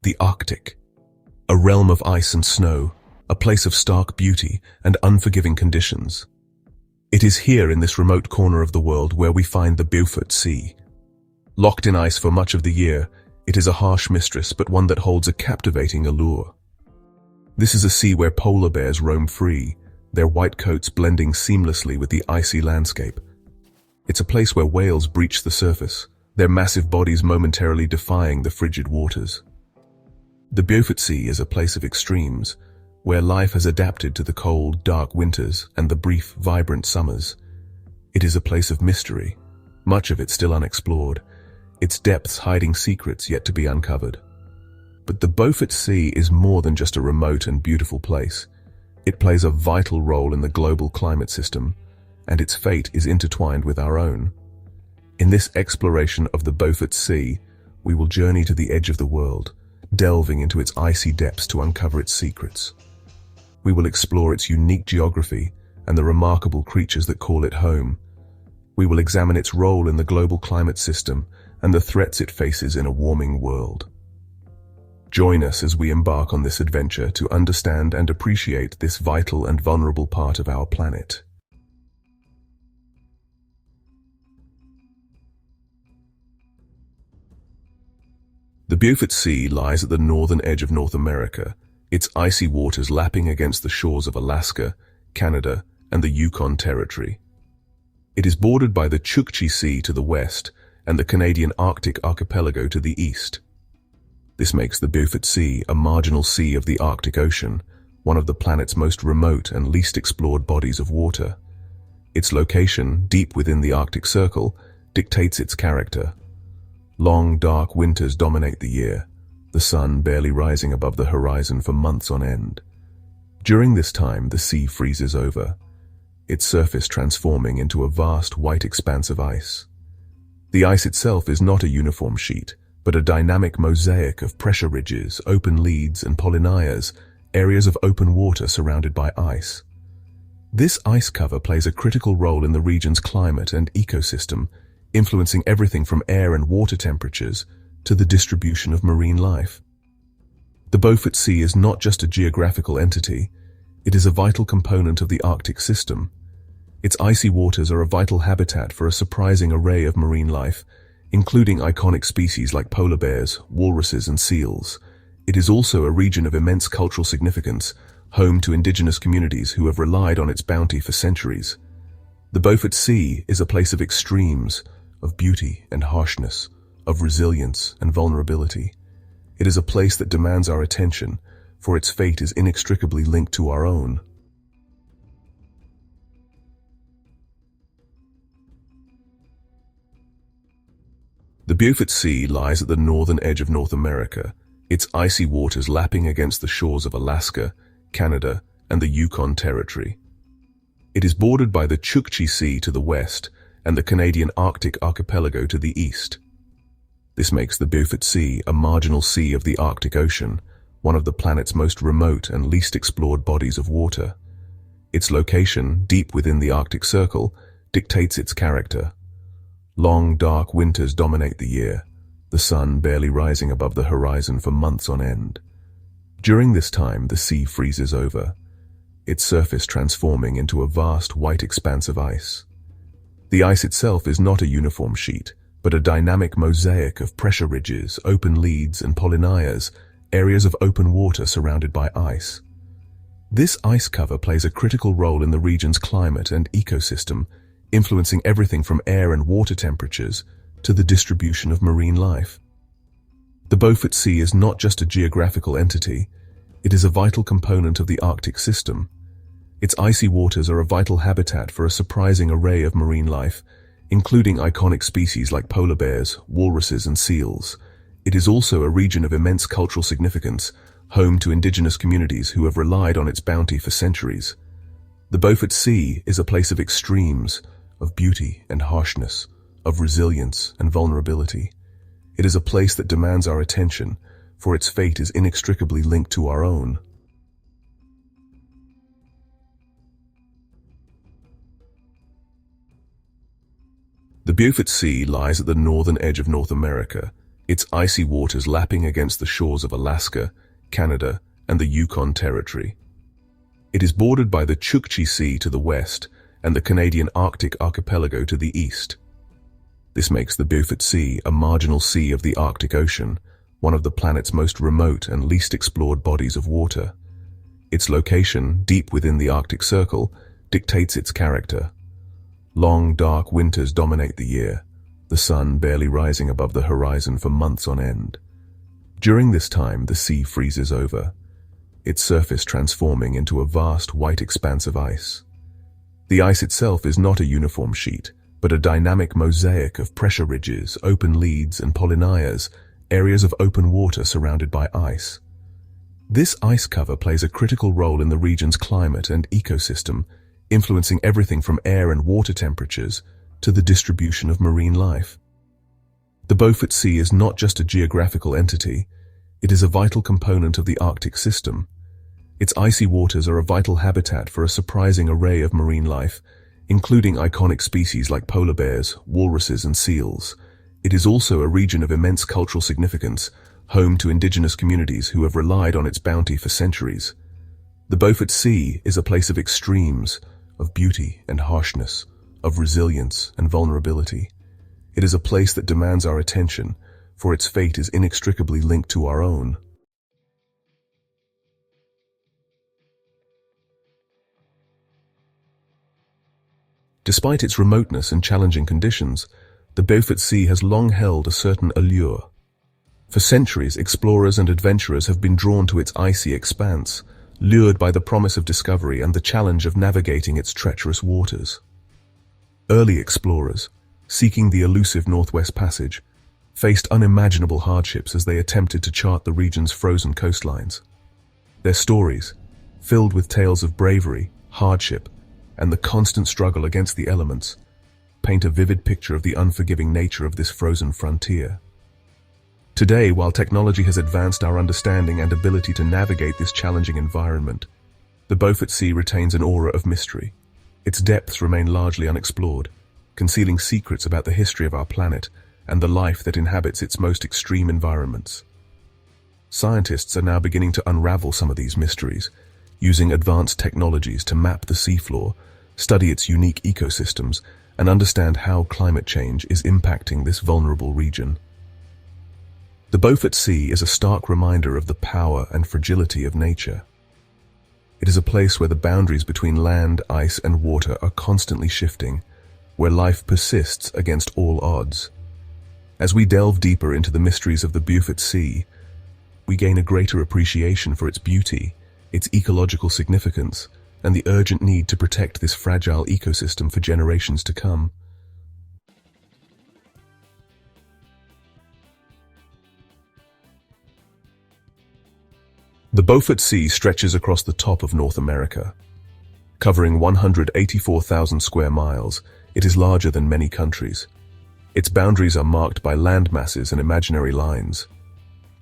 The Arctic, a realm of ice and snow, a place of stark beauty and unforgiving conditions. It is here in this remote corner of the world where we find the Beaufort Sea. Locked in ice for much of the year, it is a harsh mistress, but one that holds a captivating allure. This is a sea where polar bears roam free, their white coats blending seamlessly with the icy landscape. It's a place where whales breach the surface, their massive bodies momentarily defying the frigid waters. The Beaufort Sea is a place of extremes, where life has adapted to the cold, dark winters and the brief, vibrant summers. It is a place of mystery, much of it still unexplored, its depths hiding secrets yet to be uncovered. But the Beaufort Sea is more than just a remote and beautiful place. It plays a vital role in the global climate system, and its fate is intertwined with our own. In this exploration of the Beaufort Sea, we will journey to the edge of the world, delving into its icy depths to uncover its secrets. We will explore its unique geography and the remarkable creatures that call it home. We will examine its role in the global climate system and the threats it faces in a warming world. Join us as we embark on this adventure to understand and appreciate this vital and vulnerable part of our planet. The Beaufort Sea lies at the northern edge of North America, its icy waters lapping against the shores of Alaska, Canada, and the Yukon Territory. It is bordered by the Chukchi Sea to the west and the Canadian Arctic archipelago to the east. This makes the Beaufort Sea a marginal sea of the Arctic Ocean, one of the planet's most remote and least explored bodies of water. Its location, deep within the Arctic Circle, dictates its character. Long, dark winters dominate the year, the sun barely rising above the horizon for months on end. During this time, the sea freezes over, its surface transforming into a vast white expanse of ice. The ice itself is not a uniform sheet, but a dynamic mosaic of pressure ridges, open leads, and polynyas, areas of open water surrounded by ice. This ice cover plays a critical role in the region's climate and ecosystem, influencing everything from air and water temperatures to the distribution of marine life. The Beaufort Sea is not just a geographical entity, it is a vital component of the Arctic system. Its icy waters are a vital habitat for a surprising array of marine life, including iconic species like polar bears, walruses, and seals. It is also a region of immense cultural significance, home to indigenous communities who have relied on its bounty for centuries. The Beaufort Sea is a place of extremes, of beauty and harshness, of resilience and vulnerability. It is a place that demands our attention, for its fate is inextricably linked to our own. The Beaufort Sea lies at the northern edge of North America, its icy waters lapping against the shores of Alaska, Canada, and the Yukon Territory. It is bordered by the Chukchi Sea to the west and the Canadian Arctic archipelago to the east. This makes the Beaufort Sea a marginal sea of the Arctic Ocean, one of the planet's most remote and least explored bodies of water. Its location, deep within the Arctic Circle, dictates its character. Long, dark winters dominate the year, the sun barely rising above the horizon for months on end. During this time, the sea freezes over, its surface transforming into a vast white expanse of ice. The ice itself is not a uniform sheet, but a dynamic mosaic of pressure ridges, open leads, and polynyas, areas of open water surrounded by ice. This ice cover plays a critical role in the region's climate and ecosystem, influencing everything from air and water temperatures to the distribution of marine life. The Beaufort Sea is not just a geographical entity, it is a vital component of the Arctic system. Its icy waters are a vital habitat for a surprising array of marine life, including iconic species like polar bears, walruses, and seals. It is also a region of immense cultural significance, home to indigenous communities who have relied on its bounty for centuries. The Beaufort Sea is a place of extremes, of beauty and harshness, of resilience and vulnerability. It is a place that demands our attention, for its fate is inextricably linked to our own. The Beaufort Sea lies at the northern edge of North America, its icy waters lapping against the shores of Alaska, Canada, and the Yukon Territory. It is bordered by the Chukchi Sea to the west and the Canadian Arctic archipelago to the east. This makes the Beaufort Sea a marginal sea of the Arctic Ocean, one of the planet's most remote and least explored bodies of water. Its location, deep within the Arctic Circle, dictates its character. Long, dark winters dominate the year, the sun barely rising above the horizon for months on end. During this time, the sea freezes over, its surface transforming into a vast white expanse of ice. The ice itself is not a uniform sheet, but a dynamic mosaic of pressure ridges, open leads, and polynyas, areas of open water surrounded by ice. This ice cover plays a critical role in the region's climate and ecosystem, influencing everything from air and water temperatures to the distribution of marine life. The Beaufort Sea is not just a geographical entity, it is a vital component of the Arctic system. Its icy waters are a vital habitat for a surprising array of marine life, including iconic species like polar bears, walruses, and seals. It is also a region of immense cultural significance, home to indigenous communities who have relied on its bounty for centuries. The Beaufort Sea is a place of extremes, of beauty and harshness, of resilience and vulnerability. It is a place that demands our attention, for its fate is inextricably linked to our own. Despite its remoteness and challenging conditions, the Beaufort Sea has long held a certain allure. For centuries, explorers and adventurers have been drawn to its icy expanse, lured by the promise of discovery and the challenge of navigating its treacherous waters. Early explorers, seeking the elusive Northwest Passage, faced unimaginable hardships as they attempted to chart the region's frozen coastlines. Their stories, filled with tales of bravery, hardship, and the constant struggle against the elements, paint a vivid picture of the unforgiving nature of this frozen frontier. Today, while technology has advanced our understanding and ability to navigate this challenging environment, the Beaufort Sea retains an aura of mystery. Its depths remain largely unexplored, concealing secrets about the history of our planet and the life that inhabits its most extreme environments. Scientists are now beginning to unravel some of these mysteries, using advanced technologies to map the seafloor, study its unique ecosystems, and understand how climate change is impacting this vulnerable region. The Beaufort Sea is a stark reminder of the power and fragility of nature. It is a place where the boundaries between land, ice, and water are constantly shifting, where life persists against all odds. As we delve deeper into the mysteries of the Beaufort Sea, we gain a greater appreciation for its beauty, its ecological significance, and the urgent need to protect this fragile ecosystem for generations to come. The Beaufort Sea stretches across the top of North America. Covering 184,000 square miles, it is larger than many countries. Its boundaries are marked by land masses and imaginary lines.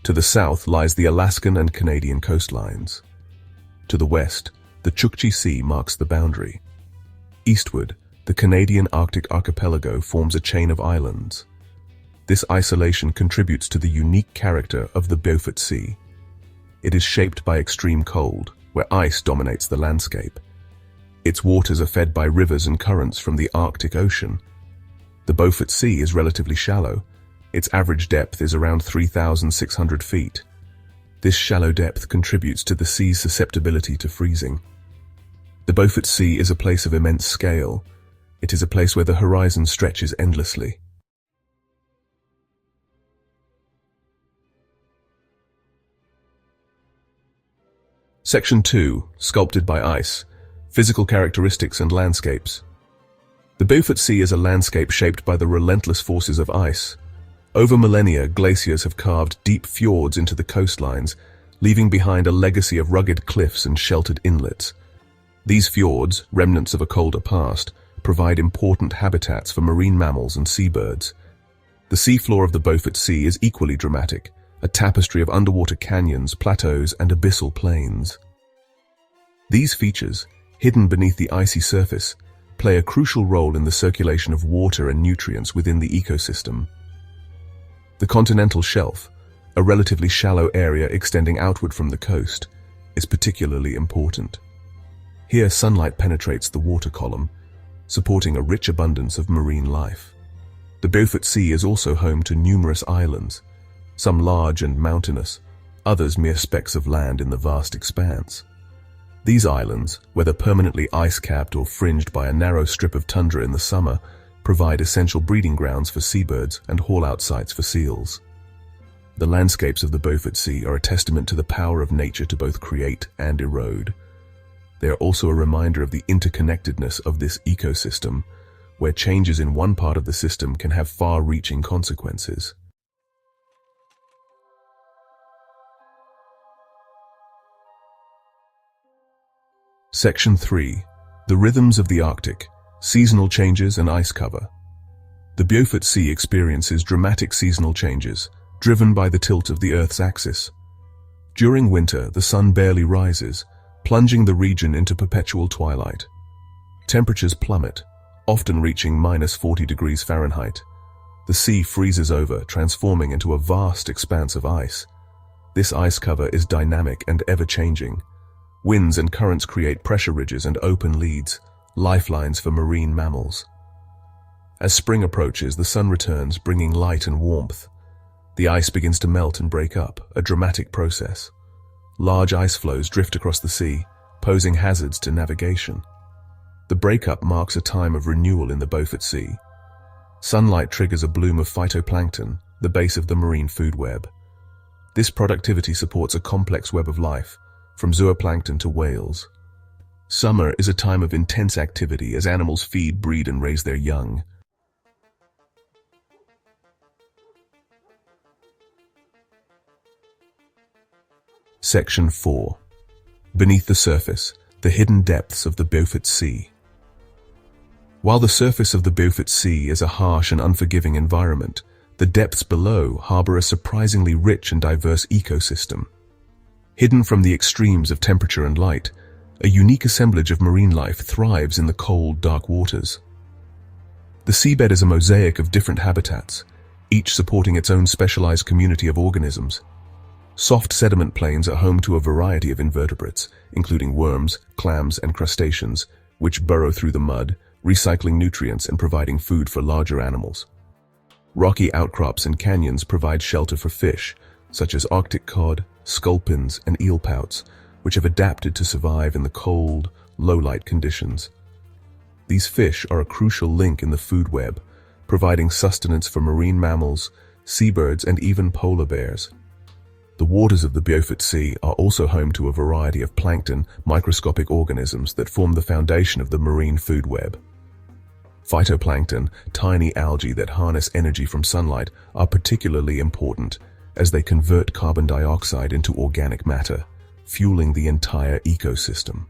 To the south lies the Alaskan and Canadian coastlines. To the west, the Chukchi Sea marks the boundary. Eastward, the Canadian Arctic archipelago forms a chain of islands. This isolation contributes to the unique character of the Beaufort Sea. It is shaped by extreme cold, where ice dominates the landscape. Its waters are fed by rivers and currents from the Arctic Ocean. The Beaufort Sea is relatively shallow. Its average depth is around 3,600 feet. This shallow depth contributes to the sea's susceptibility to freezing. The Beaufort Sea is a place of immense scale. It is a place where the horizon stretches endlessly. Section 2, Sculpted by Ice, Physical Characteristics and Landscapes. The Beaufort Sea is a landscape shaped by the relentless forces of ice. Over millennia, glaciers have carved deep fjords into the coastlines, leaving behind a legacy of rugged cliffs and sheltered inlets. These fjords, remnants of a colder past, provide important habitats for marine mammals and seabirds. The seafloor of the Beaufort Sea is equally dramatic, a tapestry of underwater canyons, plateaus, and abyssal plains. These features, hidden beneath the icy surface, play a crucial role in the circulation of water and nutrients within the ecosystem. The continental shelf, a relatively shallow area extending outward from the coast, is particularly important. Here, sunlight penetrates the water column, supporting a rich abundance of marine life. The Beaufort Sea is also home to numerous islands, some large and mountainous, others mere specks of land in the vast expanse. These islands, whether permanently ice-capped or fringed by a narrow strip of tundra in the summer, provide essential breeding grounds for seabirds and haul-out sites for seals. The landscapes of the Beaufort Sea are a testament to the power of nature to both create and erode. They are also a reminder of the interconnectedness of this ecosystem, where changes in one part of the system can have far-reaching consequences. Section 3. The Rhythms of the Arctic, Seasonal Changes and Ice Cover. The Beaufort Sea experiences dramatic seasonal changes, driven by the tilt of the Earth's axis. During winter, the sun barely rises, plunging the region into perpetual twilight. Temperatures plummet, often reaching -40 degrees Fahrenheit. The sea freezes over, transforming into a vast expanse of ice. This ice cover is dynamic and ever-changing. Winds and currents create pressure ridges and open leads, lifelines for marine mammals. As spring approaches, the sun returns, bringing light and warmth. The ice begins to melt and break up, a dramatic process. Large ice floes drift across the sea, posing hazards to navigation. The breakup marks a time of renewal in the Beaufort Sea. Sunlight triggers a bloom of phytoplankton, the base of the marine food web. This productivity supports a complex web of life, from zooplankton to whales. Summer is a time of intense activity as animals feed, breed, and raise their young. Section 4. Beneath the surface, the hidden depths of the Beaufort Sea. While the surface of the Beaufort Sea is a harsh and unforgiving environment, the depths below harbor a surprisingly rich and diverse ecosystem. Hidden from the extremes of temperature and light, a unique assemblage of marine life thrives in the cold, dark waters. The seabed is a mosaic of different habitats, each supporting its own specialized community of organisms. Soft sediment plains are home to a variety of invertebrates, including worms, clams, and crustaceans, which burrow through the mud, recycling nutrients and providing food for larger animals. Rocky outcrops and canyons provide shelter for fish, such as Arctic cod, sculpins, and eelpouts, which have adapted to survive in the cold, low-light conditions. These fish are a crucial link in the food web, providing sustenance for marine mammals, seabirds, and even polar bears. The waters of the Beaufort Sea are also home to a variety of plankton, microscopic organisms that form the foundation of the marine food web. Phytoplankton, tiny algae that harness energy from sunlight, are particularly important as they convert carbon dioxide into organic matter, fueling the entire ecosystem.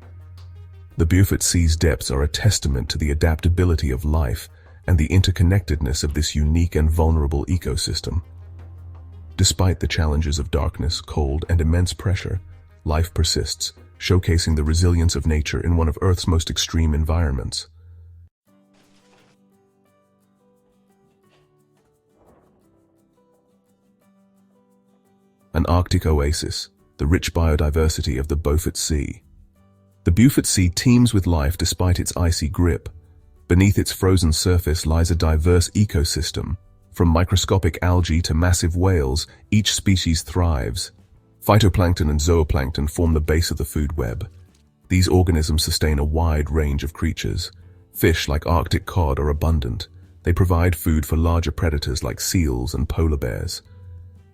The Beaufort Sea's depths are a testament to the adaptability of life and the interconnectedness of this unique and vulnerable ecosystem. Despite the challenges of darkness, cold, and immense pressure, life persists, showcasing the resilience of nature in one of Earth's most extreme environments. An Arctic oasis, the rich biodiversity of the Beaufort Sea. The Beaufort Sea teems with life despite its icy grip. Beneath its frozen surface lies a diverse ecosystem. From microscopic algae to massive whales, each species thrives. Phytoplankton and zooplankton form the base of the food web. These organisms sustain a wide range of creatures. Fish like Arctic cod are abundant. They provide food for larger predators like seals and polar bears.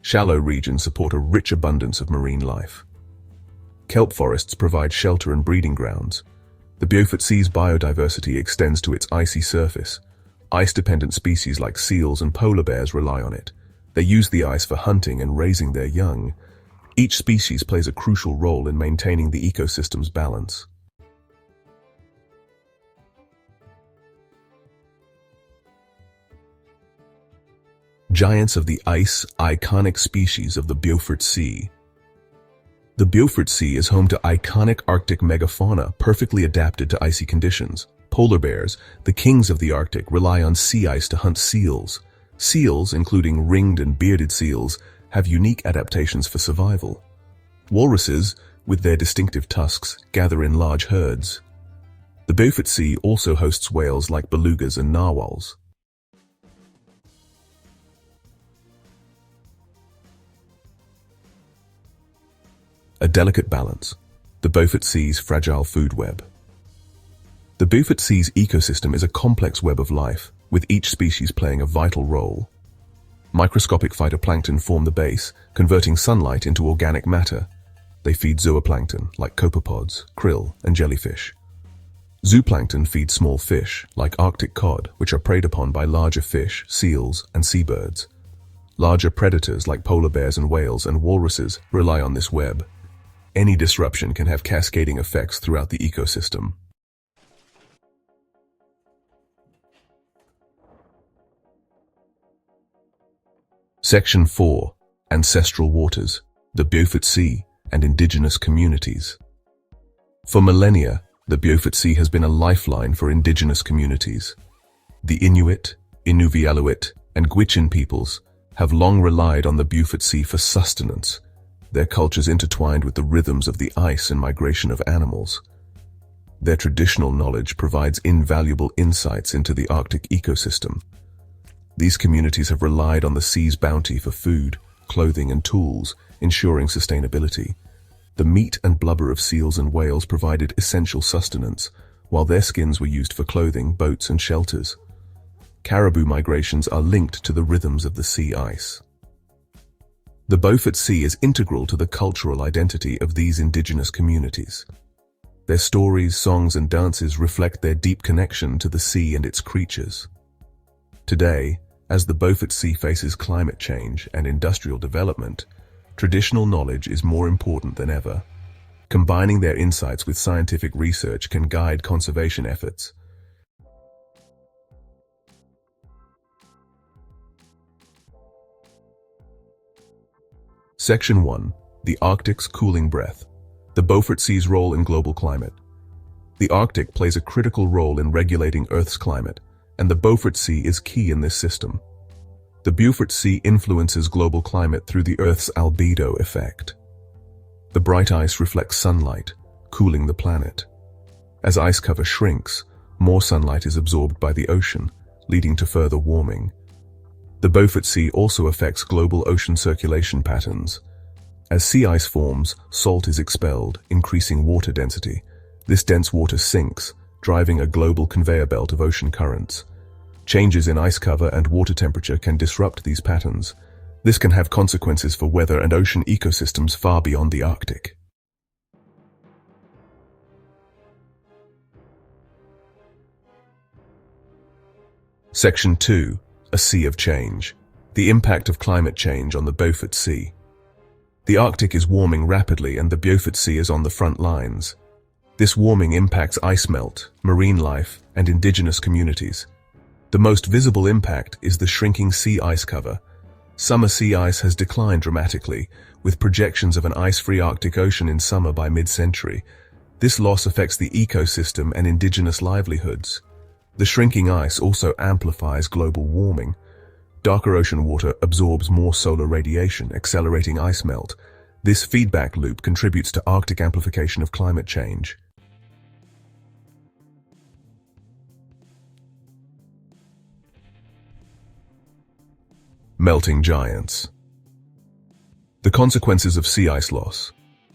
Shallow regions support a rich abundance of marine life. Kelp forests provide shelter and breeding grounds. The Beaufort Sea's biodiversity extends to its icy surface. Ice-dependent species like seals and polar bears rely on it. They use the ice for hunting and raising their young. Each species plays a crucial role in maintaining the ecosystem's balance. Giants of the ice, iconic species of the Beaufort Sea. The Beaufort Sea is home to iconic Arctic megafauna perfectly adapted to icy conditions. Polar bears, the kings of the Arctic, rely on sea ice to hunt seals. Seals, including ringed and bearded seals, have unique adaptations for survival. Walruses, with their distinctive tusks, gather in large herds. The Beaufort Sea also hosts whales like belugas and narwhals. A delicate balance. The Beaufort Sea's fragile food web. The Beaufort Sea's ecosystem is a complex web of life, with each species playing a vital role. Microscopic phytoplankton form the base, converting sunlight into organic matter. They feed zooplankton, like copepods, krill, and jellyfish. Zooplankton feeds small fish, like Arctic cod, which are preyed upon by larger fish, seals, and seabirds. Larger predators like polar bears and whales and walruses rely on this web. Any disruption can have cascading effects throughout the ecosystem. Section 4. Ancestral Waters, the Beaufort Sea, and Indigenous Communities. For millennia, the Beaufort Sea has been a lifeline for Indigenous communities. The Inuit, Inuvialuit, and Gwich'in peoples have long relied on the Beaufort Sea for sustenance, their cultures intertwined with the rhythms of the ice and migration of animals. Their traditional knowledge provides invaluable insights into the Arctic ecosystem. These communities have relied on the sea's bounty for food, clothing, and tools, ensuring sustainability. The meat and blubber of seals and whales provided essential sustenance, while their skins were used for clothing, boats, and shelters. Caribou migrations are linked to the rhythms of the sea ice. The Beaufort Sea is integral to the cultural identity of these indigenous communities. Their stories, songs, and dances reflect their deep connection to the sea and its creatures. Today, as the Beaufort Sea faces climate change and industrial development, traditional knowledge is more important than ever. Combining their insights with scientific research can guide conservation efforts. Section 1. The Arctic's Cooling Breath. The Beaufort Sea's role in global climate. The Arctic plays a critical role in regulating Earth's climate, and the Beaufort Sea is key in this system. The Beaufort Sea influences global climate through the Earth's albedo effect. The bright ice reflects sunlight, cooling the planet. As ice cover shrinks, more sunlight is absorbed by the ocean, leading to further warming. The Beaufort Sea also affects global ocean circulation patterns. As sea ice forms, salt is expelled, increasing water density. This dense water sinks, driving a global conveyor belt of ocean currents. Changes in ice cover and water temperature can disrupt these patterns. This can have consequences for weather and ocean ecosystems far beyond the Arctic. Section 2. A Sea of Change. The impact of climate change on the Beaufort Sea. The Arctic is warming rapidly and the Beaufort Sea is on the front lines. This warming impacts ice melt, marine life, and indigenous communities. The most visible impact is the shrinking sea ice cover. Summer sea ice has declined dramatically, with projections of an ice-free Arctic Ocean in summer by mid-century. This loss affects the ecosystem and indigenous livelihoods. The shrinking ice also amplifies global warming. Darker ocean water absorbs more solar radiation, accelerating ice melt. This feedback loop contributes to Arctic amplification of climate change. Melting giants. The consequences of sea ice loss.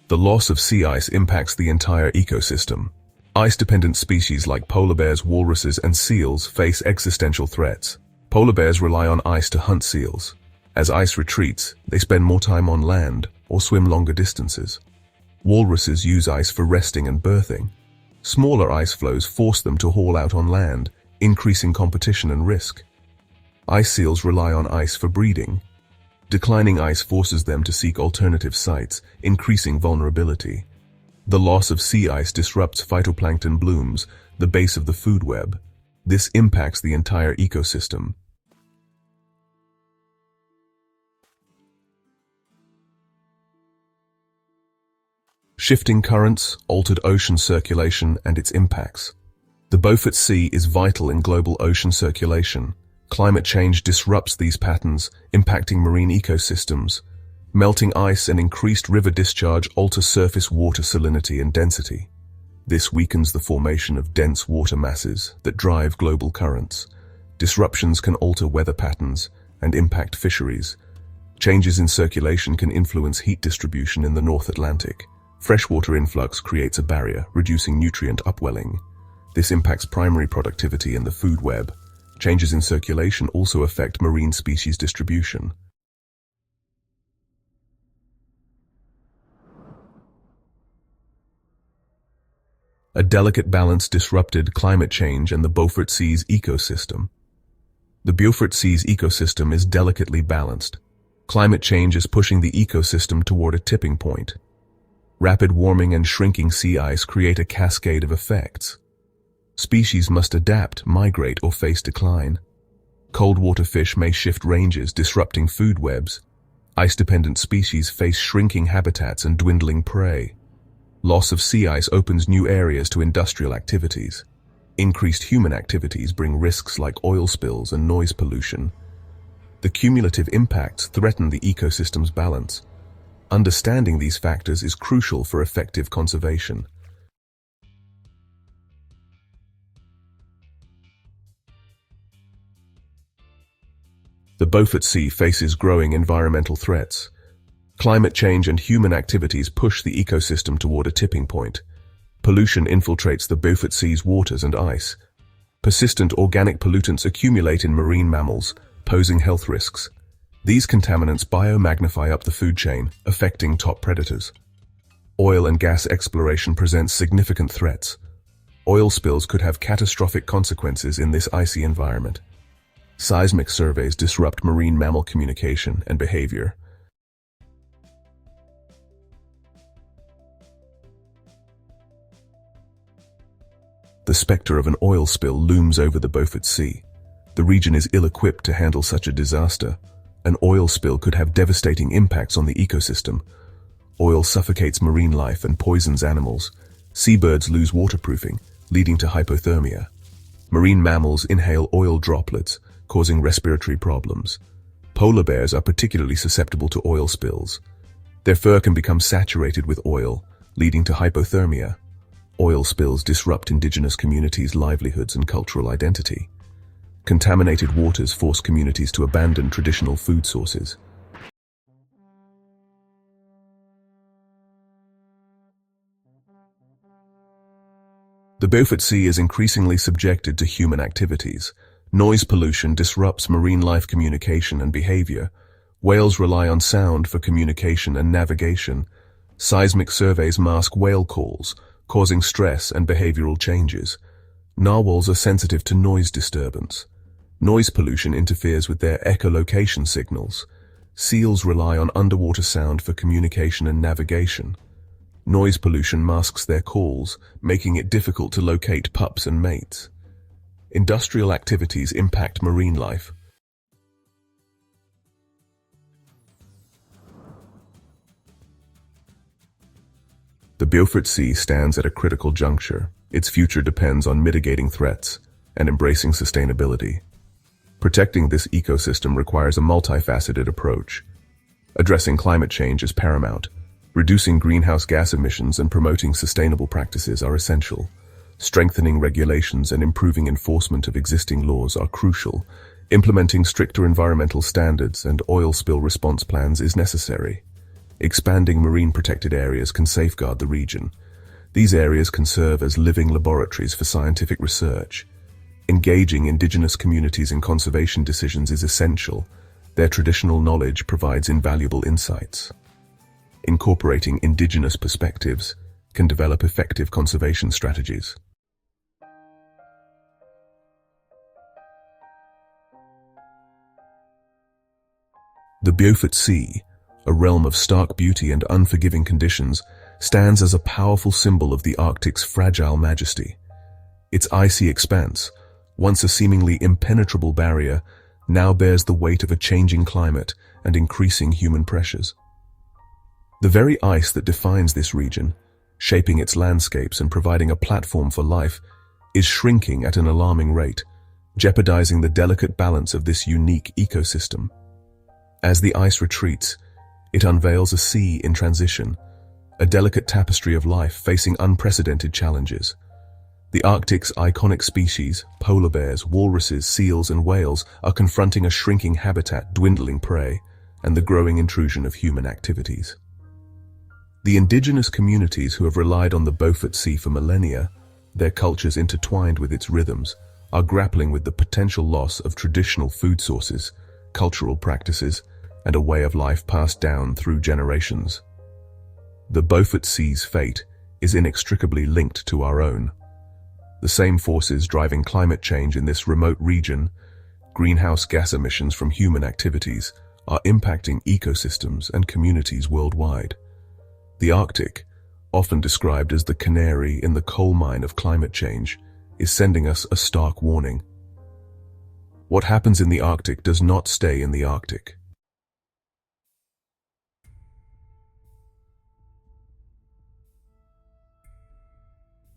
The loss of sea ice impacts the entire ecosystem. Ice-dependent species like polar bears, walruses, and seals face existential threats. Polar bears rely on ice to hunt seals. As ice retreats, they spend more time on land or swim longer distances. Walruses use ice for resting and birthing. Smaller ice flows force them to haul out on land, increasing competition and risk. Ice seals rely on ice for breeding. Declining ice forces them to seek alternative sites, increasing vulnerability. The loss of sea ice disrupts phytoplankton blooms, the base of the food web. This impacts the entire ecosystem. Shifting currents, altered ocean circulation, and its impacts. The Beaufort Sea is vital in global ocean circulation, Climate change disrupts these patterns, impacting marine ecosystems. Melting ice and increased river discharge alter surface water salinity and density. This weakens the formation of dense water masses that drive global currents. Disruptions can alter weather patterns and impact fisheries. Changes in circulation can influence heat distribution in the North Atlantic. Freshwater influx creates a barrier, reducing nutrient upwelling. This impacts primary productivity in the food web. Changes in circulation also affect marine species distribution. A delicate balance disrupted climate change and the Beaufort Sea's ecosystem. The Beaufort Sea's ecosystem is delicately balanced. Climate change is pushing the ecosystem toward a tipping point. Rapid warming and shrinking sea ice create a cascade of effects. Species must adapt, migrate, or face decline. Cold water fish may shift ranges, disrupting food webs. Ice-dependent species face shrinking habitats and dwindling prey. Loss of sea ice opens new areas to industrial activities. Increased human activities bring risks like oil spills and noise pollution. The cumulative impacts threaten the ecosystem's balance. Understanding these factors is crucial for effective conservation. The Beaufort Sea faces growing environmental threats. Climate change and human activities push the ecosystem toward a tipping point. Pollution infiltrates the Beaufort Sea's waters and ice. Persistent organic pollutants accumulate in marine mammals, posing health risks. These contaminants biomagnify up the food chain, affecting top predators. Oil and gas exploration presents significant threats. Oil spills could have catastrophic consequences in this icy environment. Seismic surveys disrupt marine mammal communication and behavior. The specter of an oil spill looms over the Beaufort Sea. The region is ill-equipped to handle such a disaster. An oil spill could have devastating impacts on the ecosystem. Oil suffocates marine life and poisons animals. Seabirds lose waterproofing, leading to hypothermia. Marine mammals inhale oil droplets, causing respiratory problems. Polar bears are particularly susceptible to oil spills. Their fur can become saturated with oil, leading to hypothermia. Oil spills disrupt indigenous communities' livelihoods and cultural identity. Contaminated waters force communities to abandon traditional food sources. The Beaufort Sea is increasingly subjected to human activities. Noise pollution disrupts marine life communication and behavior. Whales rely on sound for communication and navigation. Seismic surveys mask whale calls, causing stress and behavioral changes. Narwhals are sensitive to noise disturbance. Noise pollution interferes with their echolocation signals. Seals rely on underwater sound for communication and navigation. Noise pollution masks their calls, making it difficult to locate pups and mates. Industrial activities impact marine life. The Beaufort Sea stands at a critical juncture. Its future depends on mitigating threats and embracing sustainability. Protecting this ecosystem requires a multifaceted approach. Addressing climate change is paramount. Reducing greenhouse gas emissions and promoting sustainable practices are essential. Strengthening regulations and improving enforcement of existing laws are crucial. Implementing stricter environmental standards and oil spill response plans is necessary. Expanding marine protected areas can safeguard the region. These areas can serve as living laboratories for scientific research. Engaging indigenous communities in conservation decisions is essential. Their traditional knowledge provides invaluable insights. Incorporating indigenous perspectives can develop effective conservation strategies. The Beaufort Sea, a realm of stark beauty and unforgiving conditions, stands as a powerful symbol of the Arctic's fragile majesty. Its icy expanse, once a seemingly impenetrable barrier, now bears the weight of a changing climate and increasing human pressures. The very ice that defines this region, shaping its landscapes and providing a platform for life, is shrinking at an alarming rate. jeopardizing the delicate balance of this unique ecosystem. As the ice retreats, it unveils a sea in transition, a delicate tapestry of life facing unprecedented challenges. The Arctic's iconic species, polar bears, walruses, seals, and whales, are confronting a shrinking habitat, dwindling prey, and the growing intrusion of human activities. The indigenous communities who have relied on the Beaufort Sea for millennia, their cultures intertwined with its rhythms, are grappling with the potential loss of traditional food sources, cultural practices, and a way of life passed down through generations. The Beaufort Sea's fate is inextricably linked to our own. The same forces driving climate change in this remote region, greenhouse gas emissions from human activities, are impacting ecosystems and communities worldwide. The Arctic, often described as the canary in the coal mine of climate change, is sending us a stark warning. What happens in the Arctic does not stay in the Arctic.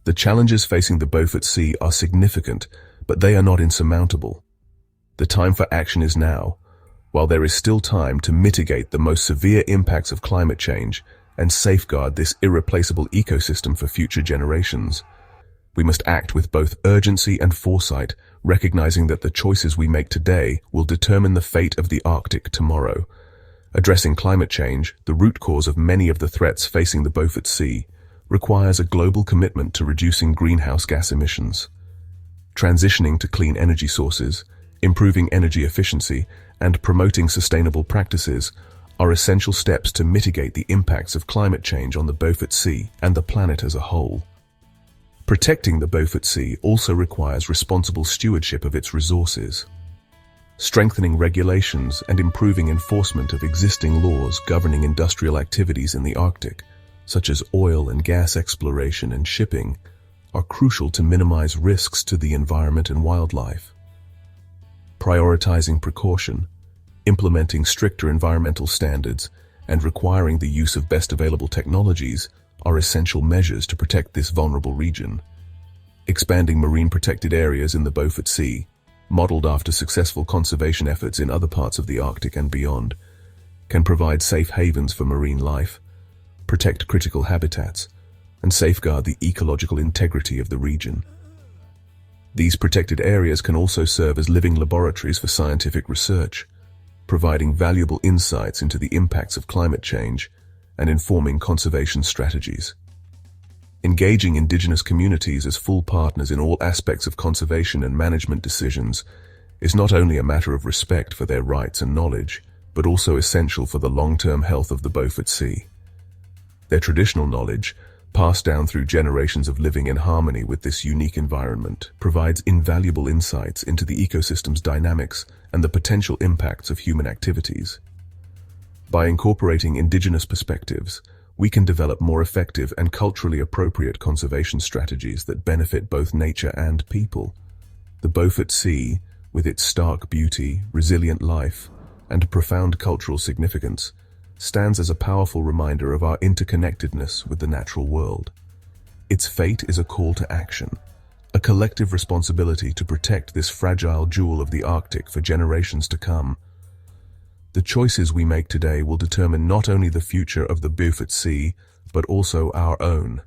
The challenges facing the Beaufort Sea are significant, but they are not insurmountable. The time for action is now, while there is still time to mitigate the most severe impacts of climate change and safeguard this irreplaceable ecosystem for future generations. We must act with both urgency and foresight, recognizing that the choices we make today will determine the fate of the Arctic tomorrow. Addressing climate change, the root cause of many of the threats facing the Beaufort Sea, requires a global commitment to reducing greenhouse gas emissions. Transitioning to clean energy sources, improving energy efficiency, and promoting sustainable practices are essential steps to mitigate the impacts of climate change on the Beaufort Sea and the planet as a whole. Protecting the Beaufort Sea also requires responsible stewardship of its resources. Strengthening regulations and improving enforcement of existing laws governing industrial activities in the Arctic, such as oil and gas exploration and shipping, are crucial to minimize risks to the environment and wildlife. Prioritizing precaution, implementing stricter environmental standards, and requiring the use of best available technologies are essential measures to protect this vulnerable region. Expanding marine protected areas in the Beaufort Sea, modeled after successful conservation efforts in other parts of the Arctic and beyond, can provide safe havens for marine life, protect critical habitats, and safeguard the ecological integrity of the region. These protected areas can also serve as living laboratories for scientific research, providing valuable insights into the impacts of climate change and informing conservation strategies. Engaging indigenous communities as full partners in all aspects of conservation and management decisions is not only a matter of respect for their rights and knowledge, but also essential for the long-term health of the Beaufort Sea. Their traditional knowledge, passed down through generations of living in harmony with this unique environment, provides invaluable insights into the ecosystem's dynamics and the potential impacts of human activities. By incorporating indigenous perspectives, we can develop more effective and culturally appropriate conservation strategies that benefit both nature and people. The Beaufort Sea, with its stark beauty, resilient life, and profound cultural significance, stands as a powerful reminder of our interconnectedness with the natural world. Its fate is a call to action, a collective responsibility to protect this fragile jewel of the Arctic for generations to come. The choices we make today will determine not only the future of the Beaufort Sea, but also our own.